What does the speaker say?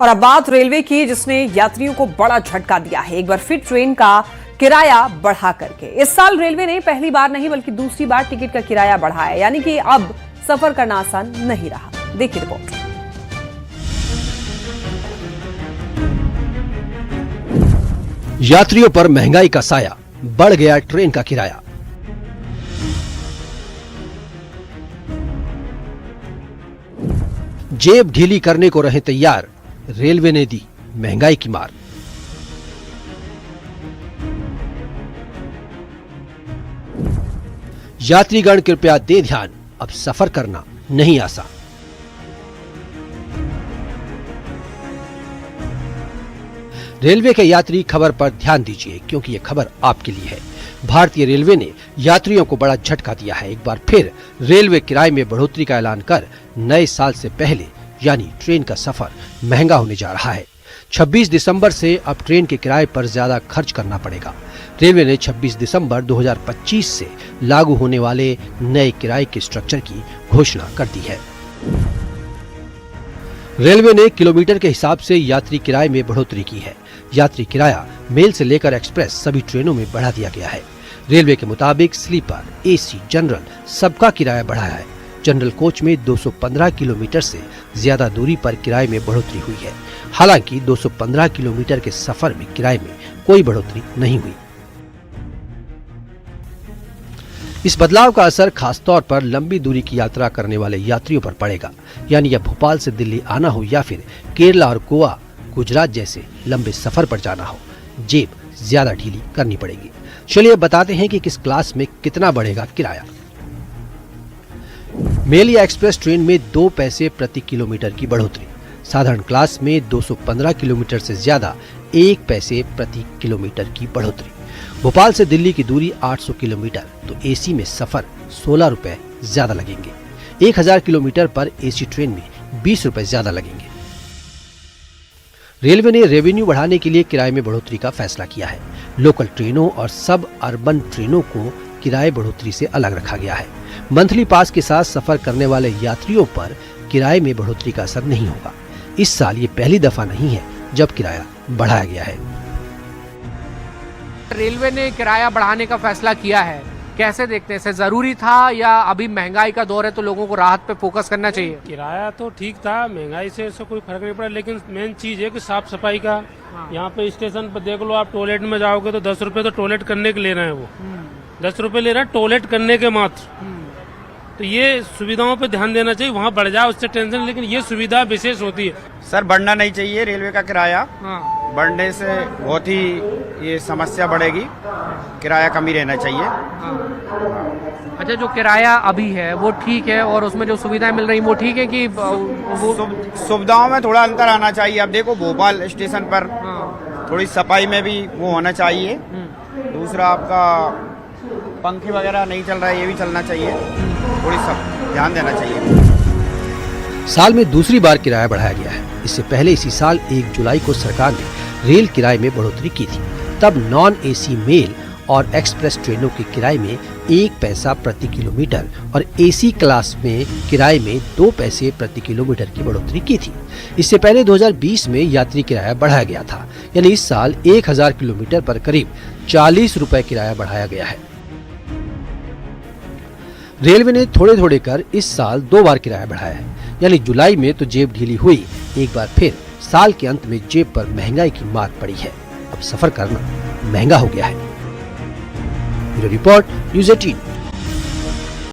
और अब बात रेलवे की, जिसने यात्रियों को बड़ा झटका दिया है एक बार फिर ट्रेन का किराया बढ़ा करके। इस साल रेलवे ने पहली बार नहीं बल्कि दूसरी बार टिकट का किराया बढ़ाया, यानी कि अब सफर करना आसान नहीं रहा। देखिए रिपोर्ट। यात्रियों पर महंगाई का साया, बढ़ गया ट्रेन का किराया। जेब ढीली करने को रहे तैयार, रेलवे ने दी महंगाई की मार। यात्रीगण कृपया दे ध्यान, अब सफर करना नहीं आसान। रेलवे के यात्री, खबर पर ध्यान दीजिए क्योंकि ये खबर आपके लिए है। भारतीय रेलवे ने यात्रियों को बड़ा झटका दिया है। एक बार फिर रेलवे किराए में बढ़ोतरी का ऐलान कर नए साल से पहले यानी ट्रेन का सफर महंगा होने जा रहा है। 26 दिसंबर से अब ट्रेन के किराए पर ज्यादा खर्च करना पड़ेगा। रेलवे ने 26 दिसंबर 2025 से लागू होने वाले नए किराए के स्ट्रक्चर की घोषणा कर दी है। रेलवे ने किलोमीटर के हिसाब से यात्री किराए में बढ़ोतरी की है। यात्री किराया मेल से लेकर एक्सप्रेस सभी ट्रेनों में बढ़ा दिया गया है। रेलवे के मुताबिक स्लीपर, एसी, जनरल सबका किराया बढ़ाया है। जनरल कोच में 215 किलोमीटर से ज्यादा दूरी पर किराए में बढ़ोतरी हुई है। हालांकि 215 किलोमीटर के सफर में किराए में कोई बढ़ोतरी नहीं हुई। इस बदलाव का असर खासतौर पर लंबी दूरी की यात्रा करने वाले यात्रियों पर पड़ेगा। यानी अब भोपाल से दिल्ली आना हो या फिर केरला और गोवा, गुजरात जैसे लंबे सफर पर जाना हो, जेब ज्यादा ढीली करनी पड़ेगी। चलिए बताते हैं कि किस क्लास में कितना बढ़ेगा किराया। मेल या एक्सप्रेस ट्रेन में 2 पैसे प्रति किलोमीटर की बढ़ोतरी। साधारण क्लास में 215 किलोमीटर से ज्यादा 1 पैसे प्रति किलोमीटर की बढ़ोतरी। भोपाल से दिल्ली की दूरी 800 किलोमीटर तो एसी में सफर 16 रुपए ज्यादा लगेंगे। 1000 किलोमीटर पर एसी ट्रेन में 20 रुपए ज्यादा लगेंगे। रेलवे ने रेवेन्यू बढ़ाने के लिए किराए में बढ़ोतरी का फैसला किया है। लोकल ट्रेनों और सब अर्बन ट्रेनों को किराए बढ़ोतरी से अलग रखा गया है। मंथली पास के साथ सफर करने वाले यात्रियों पर किराए में बढ़ोतरी का असर नहीं होगा। इस साल ये पहली दफा नहीं है जब किराया बढ़ाया गया है। रेलवे ने किराया बढ़ाने का फैसला किया है, कैसे देखते हैं? इसे जरूरी था या अभी महंगाई का दौर है तो लोगों को राहत पे फोकस करना चाहिए? किराया तो ठीक था, महंगाई से इससे कोई फर्क नहीं पड़ा, लेकिन मेन चीज है कि साफ सफाई का। यहाँ पे स्टेशन पर देख लो, आप टॉयलेट में जाओगे तो 10 रुपए तो टॉयलेट करने के ले रहे हैं। वो 10 रुपए ले रहे हैं टॉयलेट करने के मात्र। तो ये सुविधाओं पे ध्यान देना चाहिए। वहाँ बढ़ जाए उससे टेंशन, लेकिन ये सुविधा विशेष होती है। सर बढ़ना नहीं चाहिए रेलवे का किराया। बढ़ने से बहुत ही ये समस्या बढ़ेगी। किराया कम ही रहना चाहिए। अच्छा, जो किराया अभी है वो ठीक है और उसमें जो सुविधाएं मिल रही वो ठीक है कि सुविधाओं में थोड़ा अंतर आना चाहिए। अब देखो भोपाल स्टेशन पर थोड़ी सफाई में भी वो होना चाहिए। दूसरा आपका पंखे वगैरह नहीं चल रहा है, ये भी चलना चाहिए। थोड़ी सब ध्यान देना चाहिए। साल में दूसरी बार किराया बढ़ाया गया है। इससे पहले इसी साल 1 जुलाई को सरकार ने रेल किराए में बढ़ोतरी की थी। तब नॉन एसी मेल और एक्सप्रेस ट्रेनों के किराए में 1 पैसा प्रति किलोमीटर और एसी क्लास में किराए में 2 पैसे प्रति किलोमीटर की बढ़ोतरी की थी। इससे पहले 2020 में यात्री किराया बढ़ाया गया था। यानी इस साल 1000 किलोमीटर पर करीब 40 रुपए किराया बढ़ाया गया है। रेलवे ने थोड़े थोड़े कर इस साल 2 बार किराया बढ़ाया है। यानी जुलाई में तो जेब ढीली हुई, एक बार फिर साल के अंत में जेब पर महंगाई की मार पड़ी है। अब सफर करना महंगा हो गया है। Bureau report, news 18।